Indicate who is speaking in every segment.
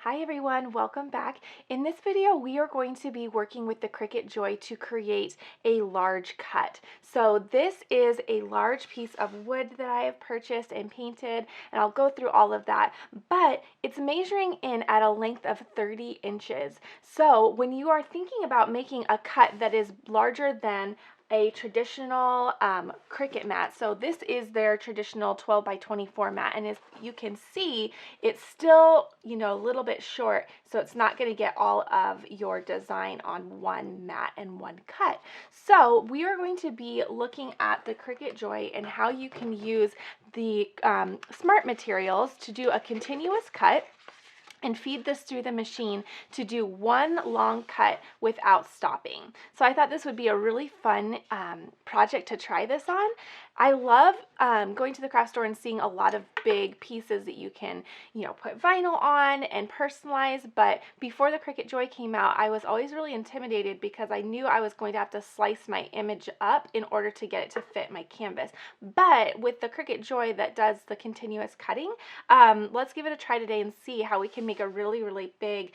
Speaker 1: Hi everyone, welcome back. In this video, we are going to be working with the Cricut Joy to create a large cut. So this is a large piece of wood that I have purchased and painted, and I'll go through all of that, but it's measuring in at a length of 30 inches. So when you are thinking about making a cut that is larger than a traditional Cricut mat. So this is their traditional 12 by 24 mat, and as you can see, it's still, a little bit short, so it's not going to get all of your design on one mat and one cut. So we are going to be looking at the Cricut Joy and how you can use the smart materials to do a continuous cut and feed this through the machine to do one long cut without stopping. So I thought this would be a really fun project to try this on. I love going to the craft store and seeing a lot of big pieces that you can, put vinyl on and personalize, but before the Cricut Joy came out, I was always really intimidated because I knew I was going to have to slice my image up in order to get it to fit my canvas. But with the Cricut Joy that does the continuous cutting, let's give it a try today and see how we can make a really, really big,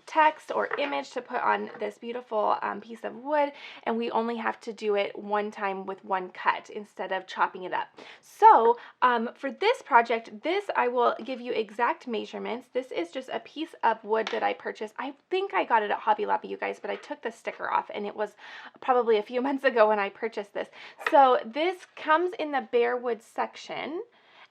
Speaker 1: text or image to put on this beautiful piece of wood, and we only have to do it one time with one cut instead of chopping it up. So for this project, I will give you exact measurements. This is just a piece of wood that I purchased. I think I got it at Hobby Lobby, you guys, but I took the sticker off, and it was probably a few months ago when I purchased this. So this comes in the bare wood section.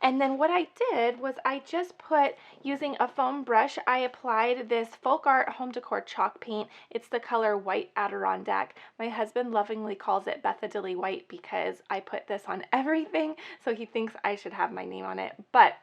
Speaker 1: And then what I did was I just put, using a foam brush, I applied this Folk Art Home Decor chalk paint. It's the color White Adirondack. My husband lovingly calls it Bethadilly White because I put this on everything, so he thinks I should have my name on it. But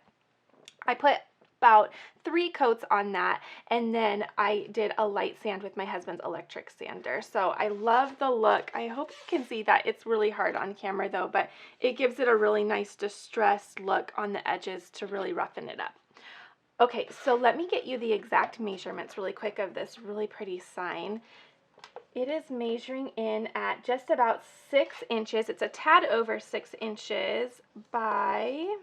Speaker 1: I put about 3 coats on that, and then I did a light sand with my husband's electric sander. So I love the look. I hope you can see that. It's really hard on camera though, but it gives it a really nice distressed look on the edges to really roughen it up. Okay, so let me get you the exact measurements really quick of this really pretty sign. It is measuring in at just about 6 inches. It's a tad over 6 inches by,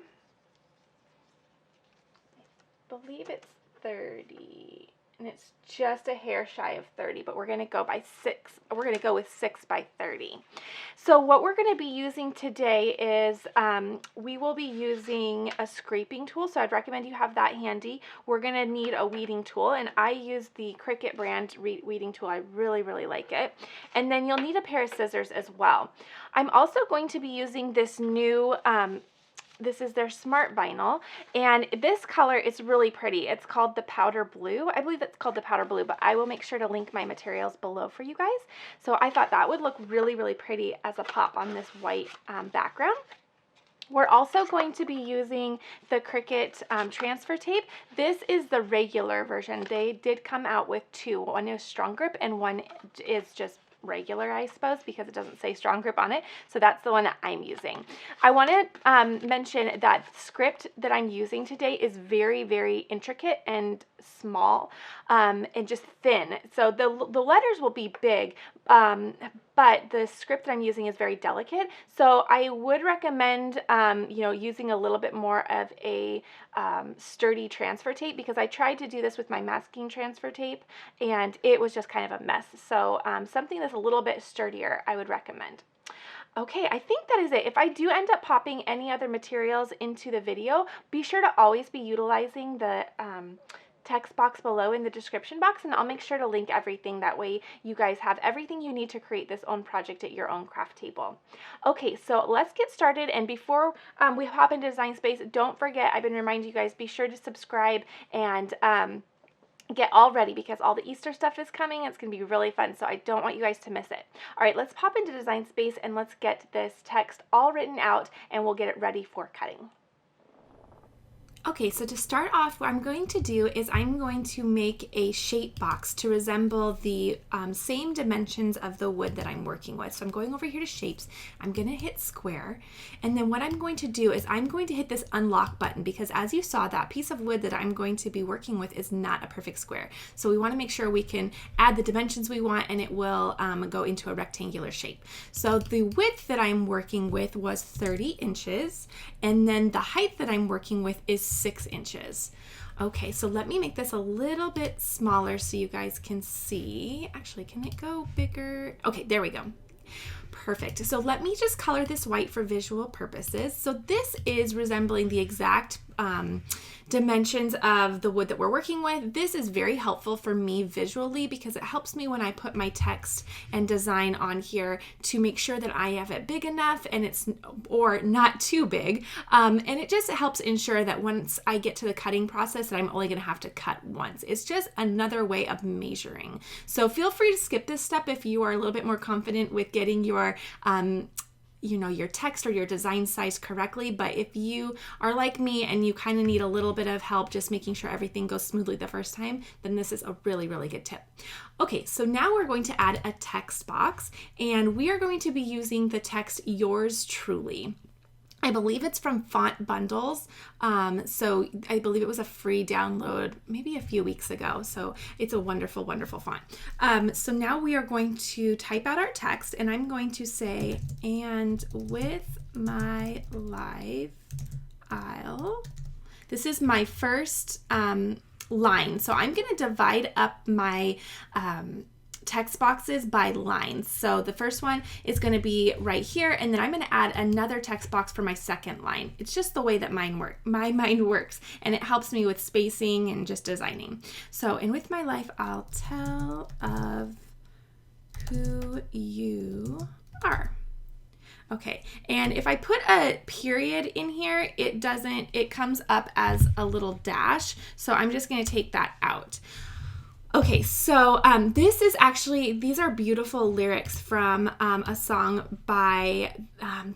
Speaker 1: I believe it's 30, and it's just a hair shy of 30, but we're going to go by 6. We're going to go with 6 by 30. So what we're going to be using today is we will be using a scraping tool, so I'd recommend you have that handy. We're going to need a weeding tool, and I use the Cricut brand weeding tool. I really, really like it. And then you'll need a pair of scissors as well. I'm also going to be using this new this is their SmartVinyl, and this color is really pretty. It's called the powder blue. I believe it's called the powder blue, but I will make sure to link my materials below for you guys. So I thought that would look really, really pretty as a pop on this white background. We're also going to be using the Cricut transfer tape. This is the regular version. They did come out with 2. One is strong grip and one is just regular, I suppose, because it doesn't say strong grip on it. So that's the one that I'm using. I want to mention that the script that I'm using today is very, very intricate and small and just thin. So the letters will be big, but the script that I'm using is very delicate. So I would recommend, using a little bit more of a sturdy transfer tape, because I tried to do this with my masking transfer tape and it was just kind of a mess. So something that's a little bit sturdier, I would recommend. Okay, I think that is it. If I do end up popping any other materials into the video, be sure to always be utilizing the text box below in the description box, and I'll make sure to link everything. That way you guys have everything you need to create this own project at your own craft table. Okay, so let's get started, and before we hop into Design Space, don't forget, I've been reminding you guys, be sure to subscribe and get all ready because all the Easter stuff is coming. It's going to be really fun, so I don't want you guys to miss it. All right, let's pop into Design Space and let's get this text all written out, and we'll get it ready for cutting. Okay, so to start off, what I'm going to do is I'm going to make a shape box to resemble the same dimensions of the wood that I'm working with. So I'm going over here to shapes, I'm going to hit square, and then what I'm going to do is I'm going to hit this unlock button, because as you saw, that piece of wood that I'm going to be working with is not a perfect square. So we want to make sure we can add the dimensions we want, and it will go into a rectangular shape. So the width that I'm working with was 30 inches, and then the height that I'm working with is 6 inches. Okay, so let me make this a little bit smaller so you guys can see. Actually, can it go bigger? Okay, there we go. Perfect. So let me just color this white for visual purposes. So this is resembling the exact dimensions of the wood that we're working with. This is very helpful for me visually because it helps me when I put my text and design on here to make sure that I have it big enough and it's, or not too big. And it just helps ensure that once I get to the cutting process that I'm only going to have to cut once. It's just another way of measuring. So feel free to skip this step if you are a little bit more confident with getting your your text or your design size correctly. But if you are like me and you kind of need a little bit of help just making sure everything goes smoothly the first time, then this is a really, really good tip. Okay, so now we're going to add a text box, and we are going to be using the text Yours Truly. I believe it's from Font Bundles. So I believe it was a free download maybe a few weeks ago. So it's a wonderful, wonderful font. So now we are going to type out our text, and I'm going to say, and with my life, this is my first line. So I'm going to divide up my text boxes by lines. So the first one is going to be right here, and then I'm going to add another text box for my second line. It's just the way that my mind works, and it helps me with spacing and just designing. So, and with my life, I'll tell of who you are. Okay, and if I put a period in here, it comes up as a little dash. So I'm just going to take that out. Okay, so these are beautiful lyrics from a song by,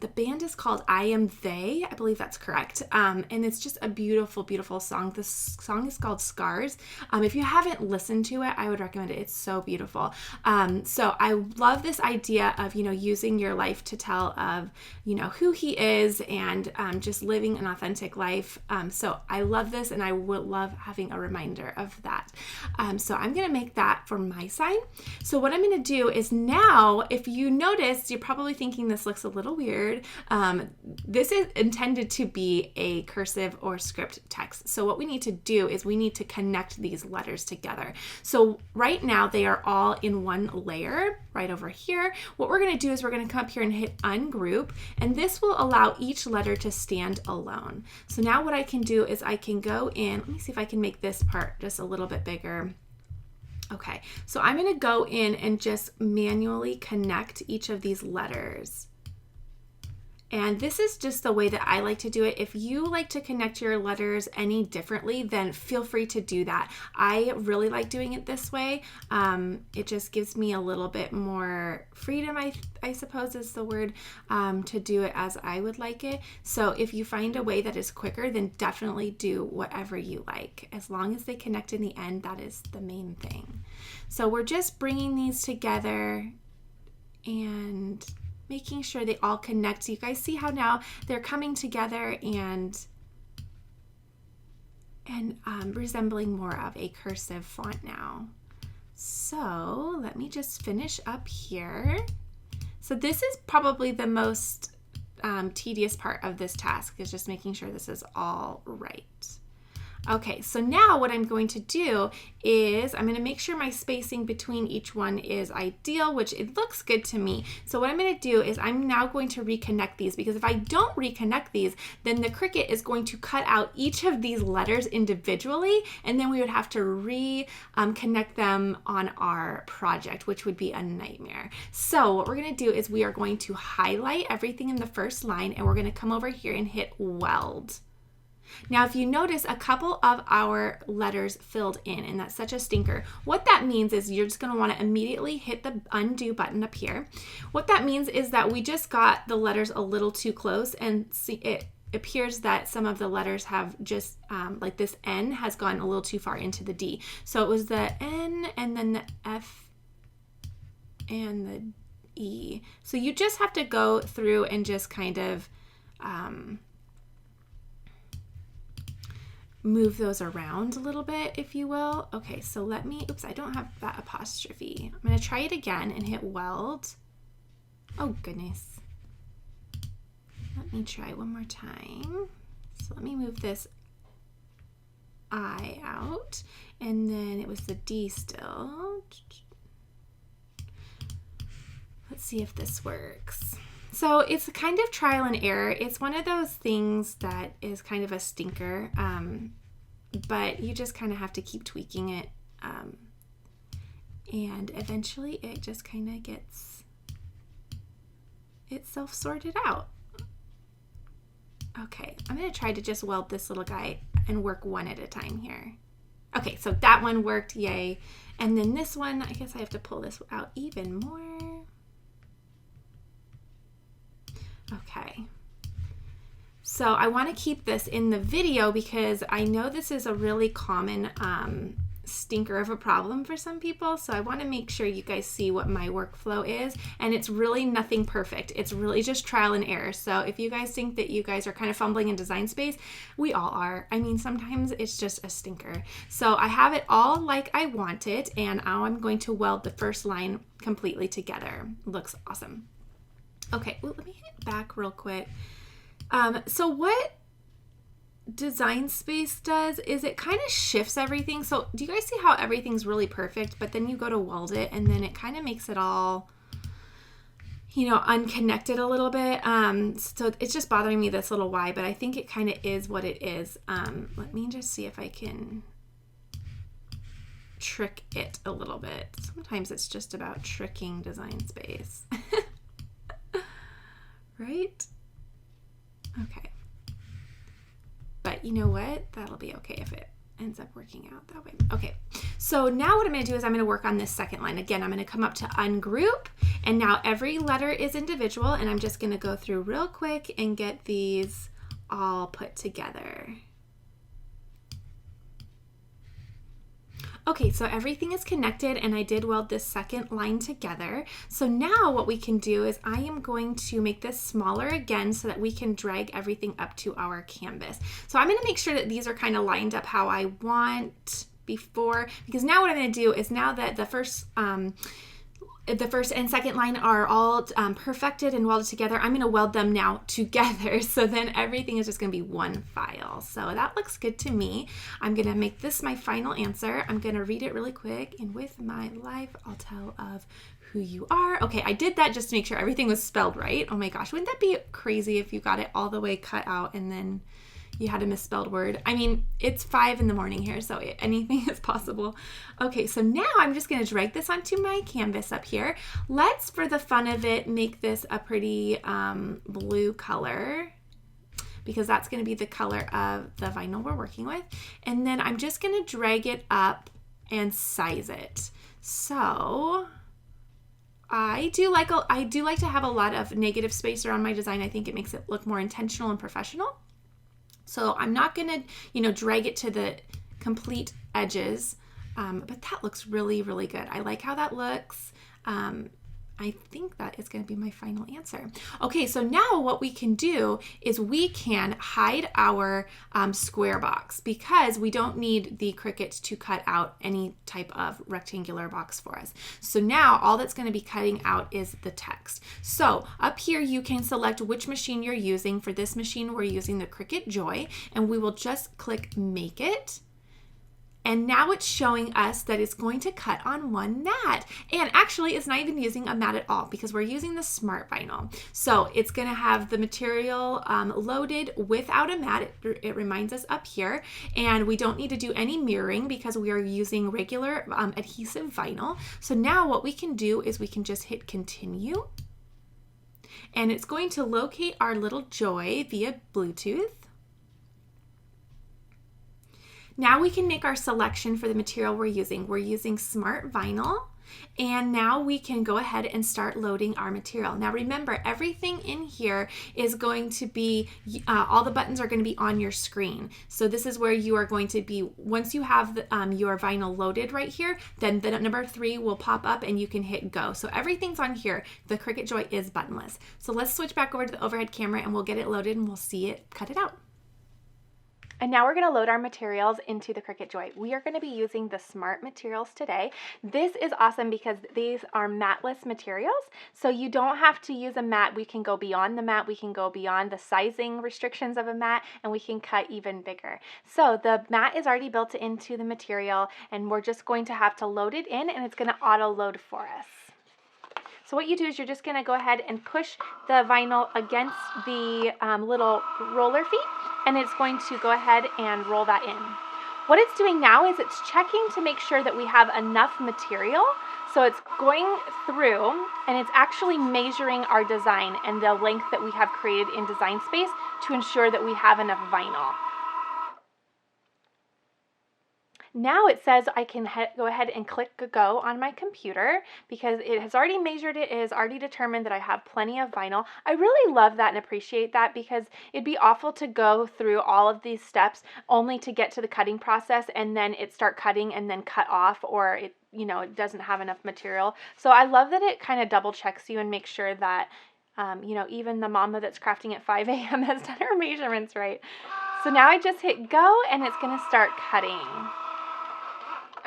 Speaker 1: the band is called I Am They, I believe that's correct. And it's just a beautiful, beautiful song. This song is called Scars. If you haven't listened to it, I would recommend it. It's so beautiful. So I love this idea of, using your life to tell of, who he is and just living an authentic life. So I love this, and I would love having a reminder of that. So I'm going to make that for my side. So what I'm going to do is now, if you notice, you're probably thinking this looks a little weird. This is intended to be a cursive or script text. So what we need to do is we need to connect these letters together. So right now they are all in one layer right over here. What we're going to do is we're going to come up here and hit ungroup, and this will allow each letter to stand alone. So now what I can do is I can go in, let me see if I can make this part just a little bit bigger. Okay, so I'm going to go in and just manually connect each of these letters. And this is just the way that I like to do it. If you like to connect your letters any differently, then feel free to do that. I really like doing it this way. It just gives me a little bit more freedom, I suppose is the word, to do it as I would like it. So if you find a way that is quicker, then definitely do whatever you like. As long as they connect in the end, that is the main thing. So we're just bringing these together and making sure they all connect. So you guys see how now they're coming together and resembling more of a cursive font now. So let me just finish up here. So this is probably the most tedious part of this task, is just making sure this is all right. Okay, so now what I'm going to do is I'm going to make sure my spacing between each one is ideal, which it looks good to me. So what I'm going to do is I'm now going to reconnect these, because if I don't reconnect these, then the Cricut is going to cut out each of these letters individually, and then we would have to reconnect them on our project, which would be a nightmare. So what we're going to do is we are going to highlight everything in the first line, and we're going to come over here and hit weld. Now, if you notice, a couple of our letters filled in, and that's such a stinker. What that means is you're just going to want to immediately hit the undo button up here. What that means is that we just got the letters a little too close, and see, it appears that some of the letters have just, like this N has gone a little too far into the D. So it was the N and then the F and the E. So you just have to go through and just kind of move those around a little bit, if you will. Okay, so let me, oops, I don't have that apostrophe. I'm going to try it again and hit weld. Oh, goodness. Let me try one more time. So let me move this I out, and then it was the D still. Let's see if this works. So it's kind of trial and error. It's one of those things that is kind of a stinker, but you just kind of have to keep tweaking it, and eventually it just kind of gets itself sorted out. Okay, I'm going to try to just weld this little guy and work one at a time here. Okay, so that one worked, yay. And then this one, I guess I have to pull this out even more. Okay. So I want to keep this in the video because I know this is a really common stinker of a problem for some people. So I want to make sure you guys see what my workflow is. And it's really nothing perfect. It's really just trial and error. So if you guys think that you guys are kind of fumbling in design space, we all are. I mean, sometimes it's just a stinker. So I have it all like I want it. And now I'm going to weld the first line completely together. Looks awesome. Okay, well, let me hit back real quick. So what design space does is it kind of shifts everything. So do you guys see how everything's really perfect, but then you go to weld it and then it kind of makes it all, you know, unconnected a little bit. So it's just bothering me this little Y, but I think it kind of is what it is. Let me just see if I can trick it a little bit. Sometimes it's just about tricking design space. Right? Okay. But you know what? That'll be okay if it ends up working out that way. Okay. So now what I'm going to do is I'm going to work on this second line. Again, I'm going to come up to ungroup, and now every letter is individual, and I'm just going to go through real quick and get these all put together. Okay, so everything is connected and I did weld this second line together. So now what we can do is I am going to make this smaller again so that we can drag everything up to our canvas. So I'm going to make sure that these are kind of lined up how I want before, because now what I'm going to do is now that the first and second line are all perfected and welded together, I'm going to weld them now together. So then everything is just going to be one file. So that looks good to me. I'm going to make this my final answer. I'm going to read it really quick. And with my life, I'll tell of who you are. Okay, I did that just to make sure everything was spelled right. Oh my gosh, wouldn't that be crazy if you got it all the way cut out and then you had a misspelled word? I mean, it's 5 in the morning here, so anything is possible. Okay, so now I'm just going to drag this onto my canvas up here. Let's, for the fun of it, make this a pretty blue color, because that's going to be the color of the vinyl we're working with. And then I'm just going to drag it up and size it. So I do like to have a lot of negative space around my design. I think it makes it look more intentional and professional. So I'm not going to, drag it to the complete edges, but that looks really, really good. I like how that looks. I think that is going to be my final answer. Okay, so now what we can do is we can hide our square box, because we don't need the Cricut to cut out any type of rectangular box for us. So now all that's going to be cutting out is the text. So up here you can select which machine you're using. For this machine we're using the Cricut Joy, and we will just click Make It. And now it's showing us that it's going to cut on one mat. And actually, it's not even using a mat at all, because we're using the SmartVinyl. So it's going to have the material loaded without a mat. It reminds us up here. And we don't need to do any mirroring because we are using regular adhesive vinyl. So now what we can do is we can just hit continue. And it's going to locate our little Joy via Bluetooth. Now we can make our selection for the material we're using. We're using SmartVinyl, and now we can go ahead and start loading our material. Now remember, everything in here is going to be, all the buttons are going to be on your screen. So this is where you are going to be, once you have your vinyl loaded right here, then the number 3 will pop up and you can hit go. So everything's on here. The Cricut Joy is buttonless. So let's switch back over to the overhead camera and we'll get it loaded and we'll see it cut it out. And now we're going to load our materials into the Cricut Joy. We are going to be using the Smart materials today. This is awesome because these are matless materials, so you don't have to use a mat. We can go beyond the mat. We can go beyond the sizing restrictions of a mat, and we can cut even bigger. So the mat is already built into the material, and we're just going to have to load it in, and it's going to auto load for us. So what you do is you're just going to go ahead and push the vinyl against the little roller feet, and it's going to go ahead and roll that in. What it's doing now is it's checking to make sure that we have enough material. So it's going through and it's actually measuring our design and the length that we have created in Design Space to ensure that we have enough vinyl. Now it says I can go ahead and click go on my computer because it has already measured it. It has already determined that I have plenty of vinyl. I really love that and appreciate that because it'd be awful to go through all of these steps only to get to the cutting process and then it start cutting and then cut off, or it, you know, it doesn't have enough material. So I love that it kind of double checks you and makes sure that you know, even the mama that's crafting at 5 a.m. has done her measurements right. So now I just hit go and it's going to start cutting.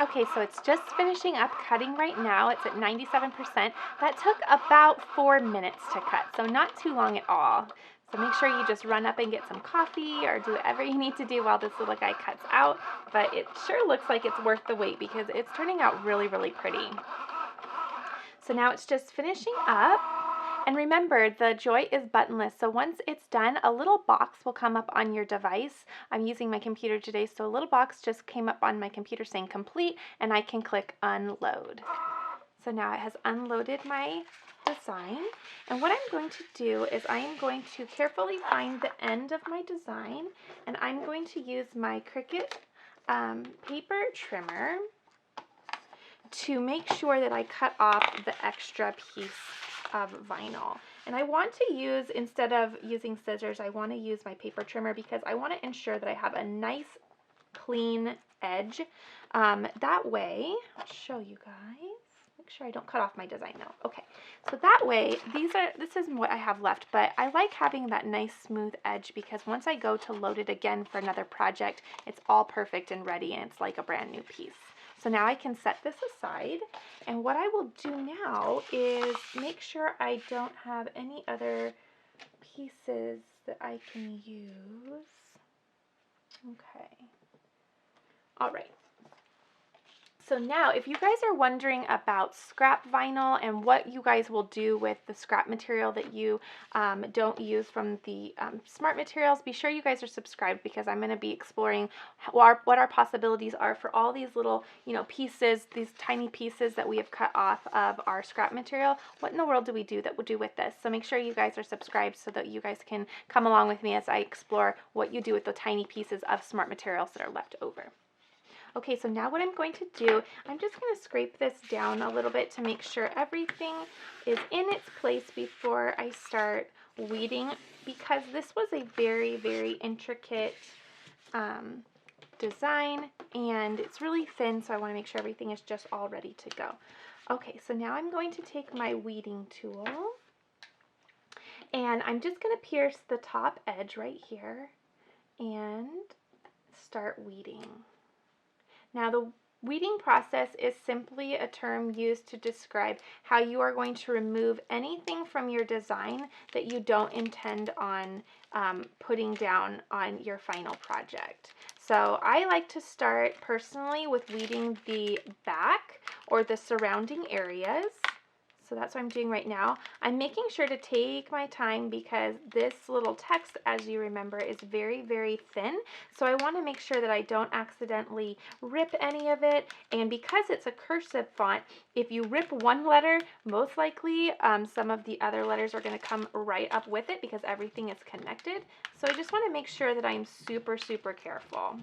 Speaker 1: Okay, so it's just finishing up cutting right now. It's at 97%. That took about 4 minutes to cut, so not too long at all. So make sure you just run up and get some coffee or do whatever you need to do while this little guy cuts out. But it sure looks like it's worth the wait because it's turning out really, really pretty. So now it's just finishing up. And remember, the Joy is buttonless, so once it's done, a little box will come up on your device. I'm using my computer today, so a little box just came up on my computer saying complete, and I can click unload. So now it has unloaded my design, and what I'm going to do is I am going to carefully find the end of my design, and I'm going to use my Cricut paper trimmer to make sure that I cut off the extra piece of vinyl. And I want to use, instead of using scissors, I want to use my paper trimmer because I want to ensure that I have a nice clean edge. That way, I'll show you guys. Make sure I don't cut off my design now. Okay, so that way, this is what I have left, but I like having that nice smooth edge because once I go to load it again for another project, it's all perfect and ready and it's like a brand new piece. So now I can set this aside, and what I will do now is make sure I don't have any other pieces that I can use. Okay. All right. So now, if you guys are wondering about scrap vinyl and what you guys will do with the scrap material that you don't use from the Smart materials, be sure you guys are subscribed because I'm going to be exploring what our possibilities are for all these little, you know, pieces, these tiny pieces that we have cut off of our scrap material. What in the world do we do with this? So make sure you guys are subscribed so that you guys can come along with me as I explore what you do with the tiny pieces of Smart materials that are left over. Okay, so now what I'm going to do, I'm just going to scrape this down a little bit to make sure everything is in its place before I start weeding, because this was a very, very intricate design and it's really thin, so I want to make sure everything is just all ready to go. Okay, so now I'm going to take my weeding tool and I'm just going to pierce the top edge right here and start weeding. Now, the weeding process is simply a term used to describe how you are going to remove anything from your design that you don't intend on putting down on your final project. So I like to start personally with weeding the back or the surrounding areas. So that's what I'm doing right now. I'm making sure to take my time because this little text, as you remember, is very, very thin. So I want to make sure that I don't accidentally rip any of it. And because it's a cursive font, if you rip one letter, most likely some of the other letters are going to come right up with it because everything is connected. So I just want to make sure that I'm super, super careful.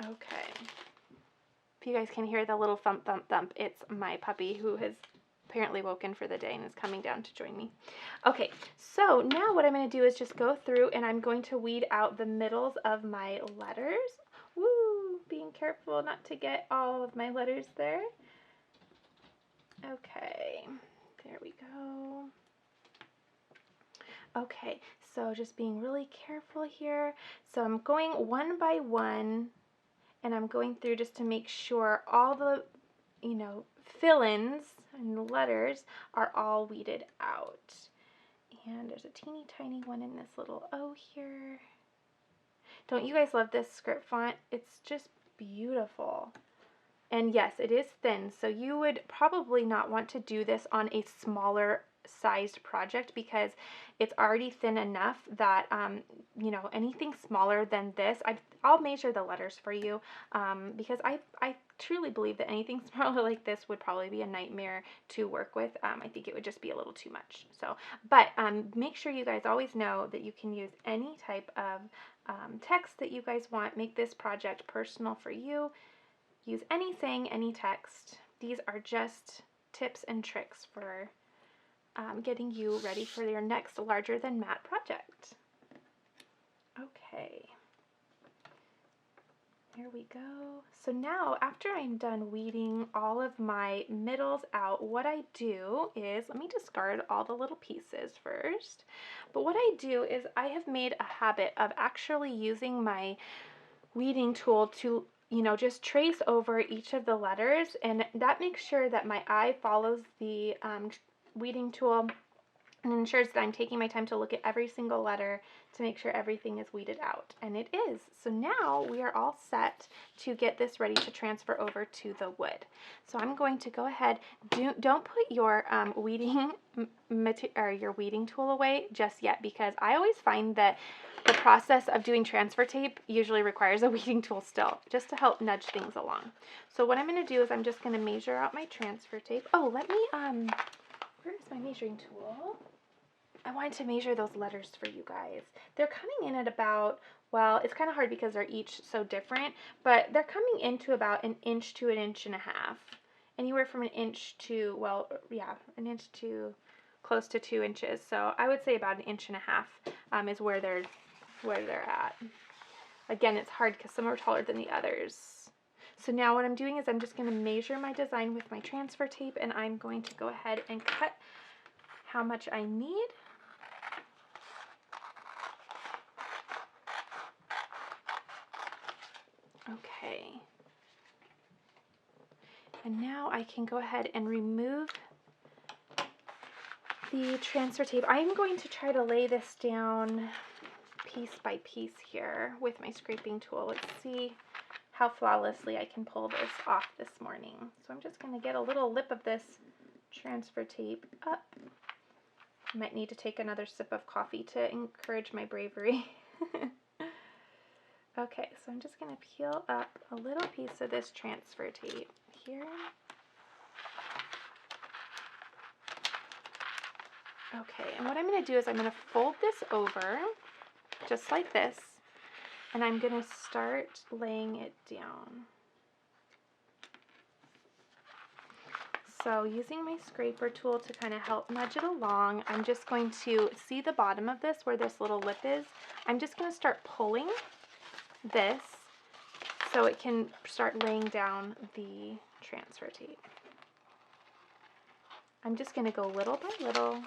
Speaker 1: Okay. If you guys can hear the little thump, thump, thump, it's my puppy who has apparently woken for the day and is coming down to join me. Okay, so now what I'm going to do is just go through and I'm going to weed out the middles of my letters. Woo! Being careful not to get all of my letters there. Okay, there we go. Okay, So just being really careful here. So I'm going one by one, and I'm going through just to make sure all the, fill-ins and letters are all weeded out. And there's a teeny tiny one in this little O here. Don't you guys love this script font? It's just beautiful. And yes, it is thin, so you would probably not want to do this on a smaller sized project because it's already thin enough that, anything smaller than this, I'll measure the letters for you because I truly believe that anything smaller like this would probably be a nightmare to work with. I think it would just be a little too much. So, but make sure you guys always know that you can use any type of text that you guys want. Make this project personal for you. Use any saying, any text. These are just tips and tricks for getting you ready for your next larger than matte project. Okay. There we go. So now, after I'm done weeding all of my middles out, what I do is, let me discard all the little pieces first. But what I do is I have made a habit of actually using my weeding tool to just trace over each of the letters, and that makes sure that my eye follows the weeding tool and ensures that I'm taking my time to look at every single letter to make sure everything is weeded out. And it is. So now we are all set to get this ready to transfer over to the wood. So I'm going to go ahead. Don't put your weeding tool away just yet, because I always find that the process of doing transfer tape usually requires a weeding tool still, just to help nudge things along. So what I'm going to do is I'm just going to measure out my transfer tape. Oh, let me, where's my measuring tool? I wanted to measure those letters for you guys. They're coming in at about, well, it's kind of hard because they're each so different, but they're coming into about 1 inch to 1.5 inches. Anywhere from 1 inch to, well, yeah, 1 inch to close to 2 inches. So I would say about 1.5 inches is where they're at. Again, it's hard because some are taller than the others. So now what I'm doing is I'm just going to measure my design with my transfer tape, and I'm going to go ahead and cut how much I need. Okay. And now I can go ahead and remove the transfer tape. I'm going to try to lay this down piece by piece here with my scraping tool. Let's see how flawlessly I can pull this off this morning. So I'm just going to get a little lip of this transfer tape up. I might need to take another sip of coffee to encourage my bravery. Okay, so I'm just going to peel up a little piece of this transfer tape here. Okay, and what I'm going to do is I'm going to fold this over just like this, and I'm going to start laying it down. So using my scraper tool to kind of help nudge it along, I'm just going to see the bottom of this where this little lip is. I'm just going to start pulling this so it can start laying down the transfer tape. I'm just going to go little by little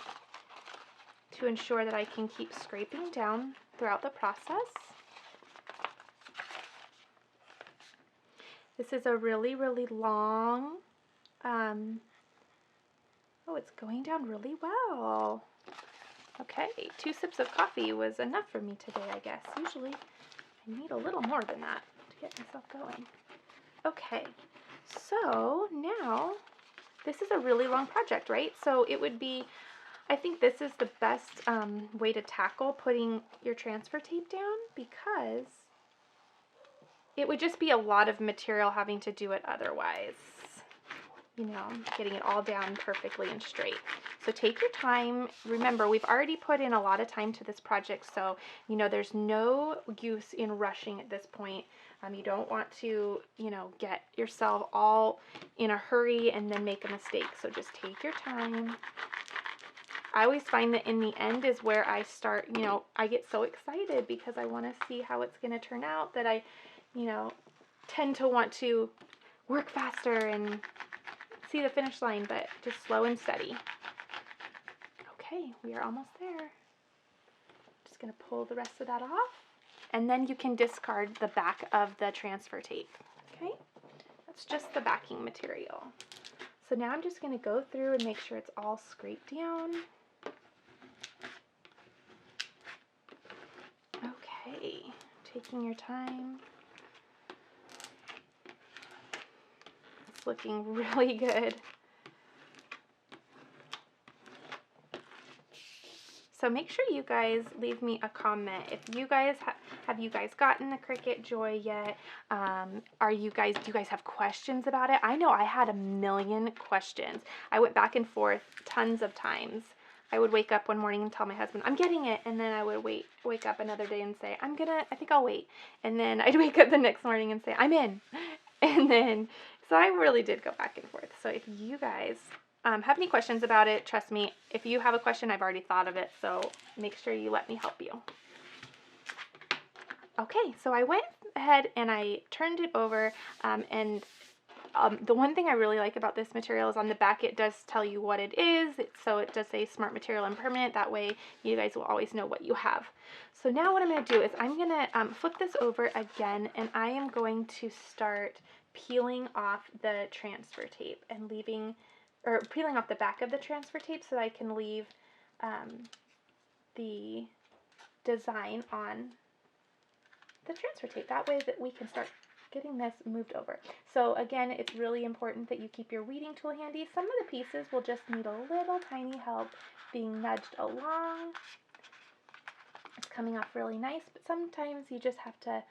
Speaker 1: to ensure that I can keep scraping down throughout the process. This is a really, really long, oh, it's going down really well. Okay, 2 sips of coffee was enough for me today, I guess. Usually I need a little more than that to get myself going. Okay, so now this is a really long project, right? So it would be, I think this is the best way to tackle putting your transfer tape down, because it would just be a lot of material having to do it otherwise. Getting it all down perfectly and straight. So take your time. Remember, we've already put in a lot of time to this project, so there's no use in rushing at this point. You don't want to, get yourself all in a hurry and then make a mistake. So just take your time. I always find that in the end is where I start, I get so excited because I want to see how it's going to turn out that I, tend to want to work faster and see the finish line, but just slow and steady. Okay, we are almost there. just going to pull the rest of that off. And then you can discard the back of the transfer tape. Okay, that's just the backing material. So now I'm just going to go through and make sure it's all scraped down. Okay, taking your time. It's looking really good. So make sure you guys leave me a comment. If you guys have you guys gotten the Cricut Joy yet? Do you guys have questions about it? I know I had a million questions. I went back and forth tons of times. I would wake up one morning and tell my husband, I'm getting it. And then I would wake up another day and say, I think I'll wait. And then I'd wake up the next morning and say, I'm in. And then, so I really did go back and forth. So if you guys have any questions about it, trust me, if you have a question, I've already thought of it, so make sure you let me help you. Okay, so I went ahead and I turned it over, and the one thing I really like about this material is on the back it does tell you what it is, so it does say Smart Material and Permanent. That way you guys will always know what you have. So now what I'm going to do is I'm going to flip this over again, and I am going to start peeling off the transfer tape and peeling off the back of the transfer tape so that I can leave the design on the transfer tape. That way that we can start getting this moved over. So again, it's really important that you keep your weeding tool handy. Some of the pieces will just need a little tiny help being nudged along. It's coming off really nice, but sometimes you just have to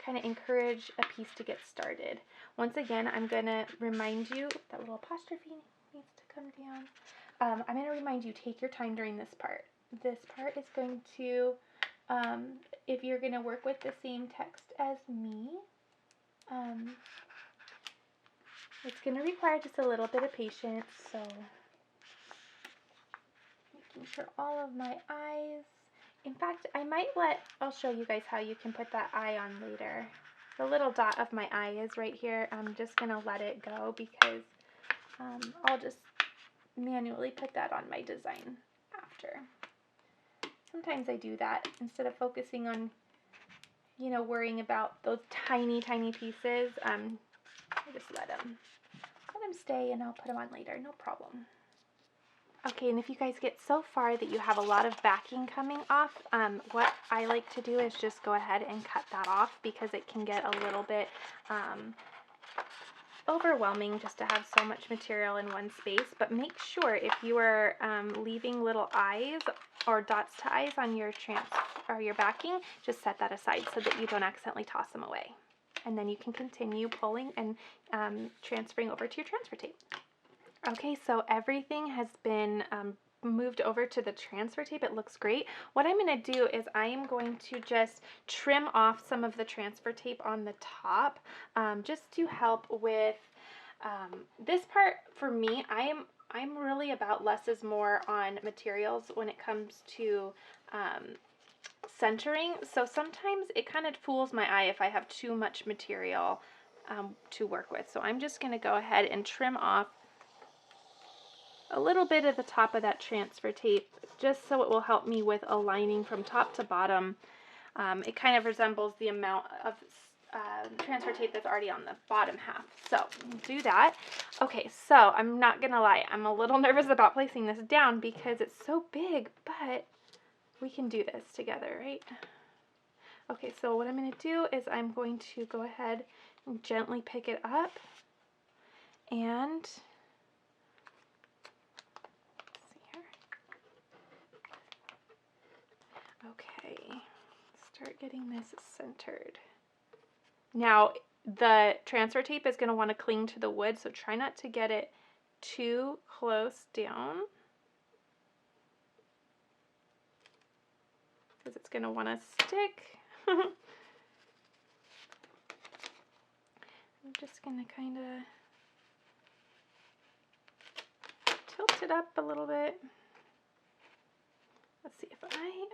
Speaker 1: kind of encourage a piece to get started. Once again, I'm going to remind you, that little apostrophe needs to come down. I'm going to remind you, take your time during this part. This part is going to, if you're going to work with the same text as me, it's going to require just a little bit of patience, so making sure all of my eyes, in fact, I'll show you guys how you can put that eye on later. The little dot of my eye is right here. I'm just going to let it go because I'll just manually put that on my design after. Sometimes I do that instead of focusing on, worrying about those tiny, tiny pieces. I just let them stay and I'll put them on later, no problem. Okay, and if you guys get so far that you have a lot of backing coming off, what I like to do is just go ahead and cut that off because it can get a little bit overwhelming just to have so much material in one space. But make sure if you are leaving little eyes or dots to eyes on your your backing, just set that aside so that you don't accidentally toss them away. And then you can continue pulling and transferring over to your transfer tape. Okay, so everything has been moved over to the transfer tape. It looks great. What I'm going to do is I am going to just trim off some of the transfer tape on the top just to help with this part. For me, I'm really about less is more on materials when it comes to centering. So sometimes it kind of fools my eye if I have too much material to work with. So I'm just going to go ahead and trim off a little bit at the top of that transfer tape just so it will help me with aligning from top to bottom. It kind of resembles the amount of transfer tape that's already on the bottom half. So do that. Okay, so I'm not gonna lie, I'm a little nervous about placing this down because it's so big, but we can do this together, right? Okay, so what I'm going to do is I'm going to go ahead and gently pick it up and okay, start getting this centered. Now, the transfer tape is going to want to cling to the wood, so try not to get it too close down because it's going to want to stick. I'm just going to kind of tilt it up a little bit. Let's see if I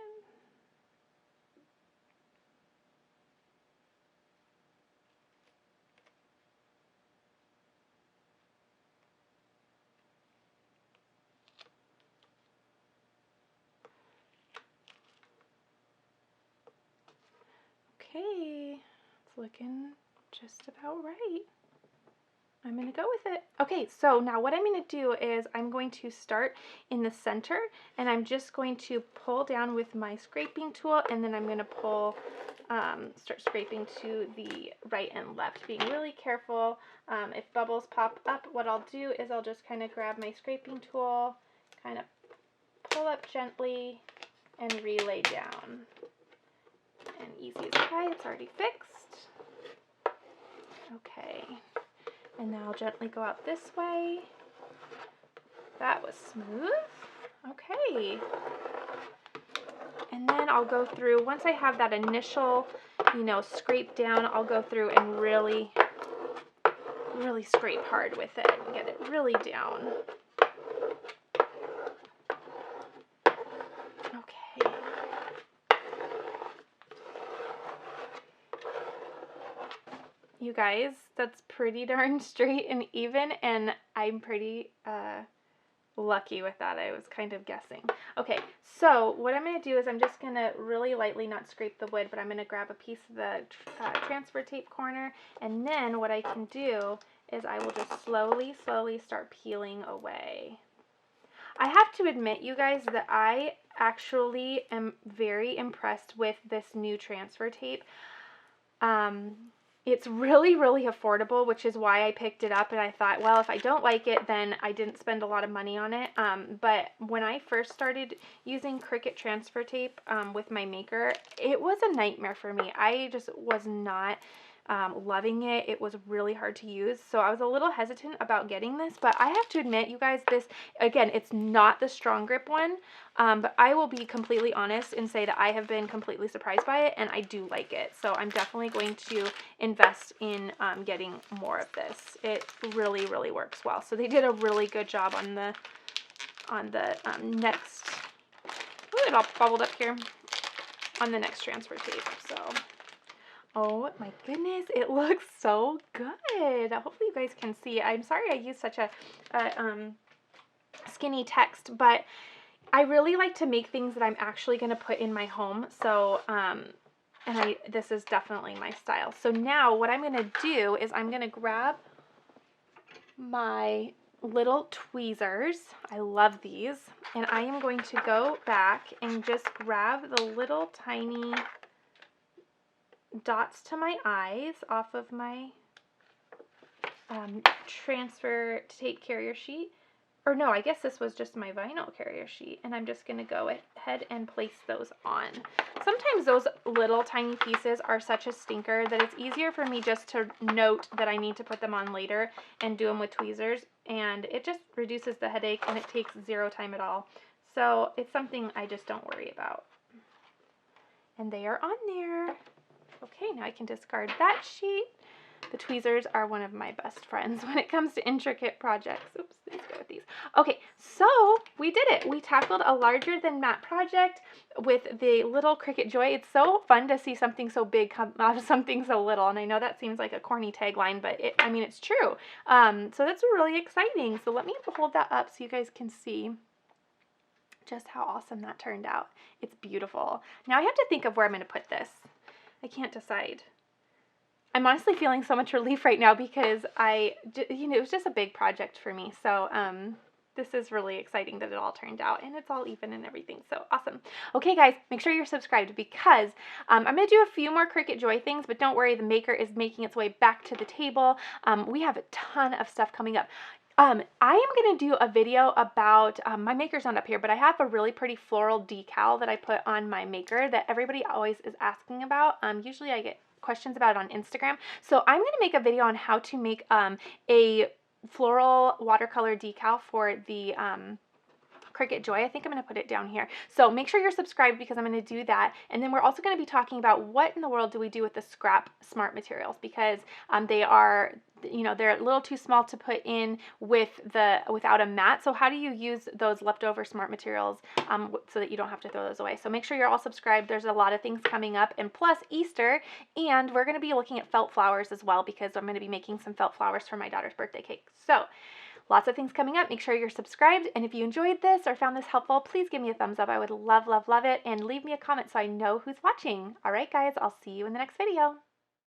Speaker 1: Okay, it's looking just about right. I'm going to go with it. Okay, so now what I'm going to do is I'm going to start in the center, and I'm just going to pull down with my scraping tool, and then I'm going to pull, start scraping to the right and left, being really careful. If bubbles pop up, what I'll do is I'll just kind of grab my scraping tool, kind of pull up gently, and relay down. And easy as pie, it's already fixed. Okay. And now I'll gently go out this way. That was smooth. Okay. And then I'll go through, once I have that initial, scrape down, I'll go through and really scrape hard with it and get it really down. Okay. You guys, that's pretty darn straight and even, and I'm pretty lucky with that. I was kind of guessing. Okay, so what I'm going to do is I'm just going to really lightly, not scrape the wood, but I'm going to grab a piece of the transfer tape corner, and then what I can do is I will just slowly start peeling away. I have to admit, you guys, that I actually am very impressed with this new transfer tape. It's really affordable, which is why I picked it up, and I thought, well, if I don't like it, then I didn't spend a lot of money on it. But when I first started using Cricut transfer tape with my maker, it was a nightmare for me. I just was not loving it. It was really hard to use, so I was a little hesitant about getting this, but I have to admit, you guys, this, again, it's not the strong grip one, but I will be completely honest and say that I have been completely surprised by it, and I do like it, so I'm definitely going to invest in getting more of this. It really works well. So they did a really good job on the next, ooh, it all bubbled up here, on the next transfer tape, so... Oh my goodness, it looks so good. Hopefully you guys can see. I'm sorry I used such a skinny text, but I really like to make things that I'm actually going to put in my home. So, this is definitely my style. So now what I'm going to do is I'm going to grab my little tweezers. I love these. And I am going to go back and just grab the little tiny dots to my eyes off of my transfer tape carrier sheet. Or no, I guess this was just my vinyl carrier sheet. And I'm just going to go ahead and place those on. Sometimes those little tiny pieces are such a stinker that it's easier for me just to note that I need to put them on later and do them with tweezers. And it just reduces the headache, and it takes zero time at all. So it's something I just don't worry about. And they are on there. Okay, now I can discard that sheet. The tweezers are one of my best friends when it comes to intricate projects. Oops, let's go with these. Okay, so we did it. We tackled a larger than matte project with the little Cricut Joy. It's so fun to see something so big come out of something so little. And I know that seems like a corny tagline, but it's true. So that's really exciting. So let me hold that up so you guys can see just how awesome that turned out. It's beautiful. Now I have to think of where I'm going to put this. I can't decide. I'm honestly feeling so much relief right now because it was just a big project for me. So this is really exciting that it all turned out, and it's all even and everything. So awesome. Okay, guys, make sure you're subscribed because I'm going to do a few more Cricut Joy things, but don't worry, the maker is making its way back to the table. We have a ton of stuff coming up. I am going to do a video about, my maker's not up here, but I have a really pretty floral decal that I put on my maker that everybody always is asking about. Usually I get questions about it on Instagram. So I'm going to make a video on how to make a floral watercolor decal for the Cricut Joy. I think I'm going to put it down here. So make sure you're subscribed because I'm going to do that. And then we're also going to be talking about what in the world do we do with the scrap smart materials, because they are, they're a little too small to put in without a mat. So how do you use those leftover smart materials so that you don't have to throw those away? So make sure you're all subscribed. There's a lot of things coming up, and plus Easter, and we're going to be looking at felt flowers as well because I'm going to be making some felt flowers for my daughter's birthday cake. So lots of things coming up. Make sure you're subscribed. And if you enjoyed this or found this helpful, please give me a thumbs up. I would love, love, love it. And leave me a comment so I know who's watching. All right, guys, I'll see you in the next video.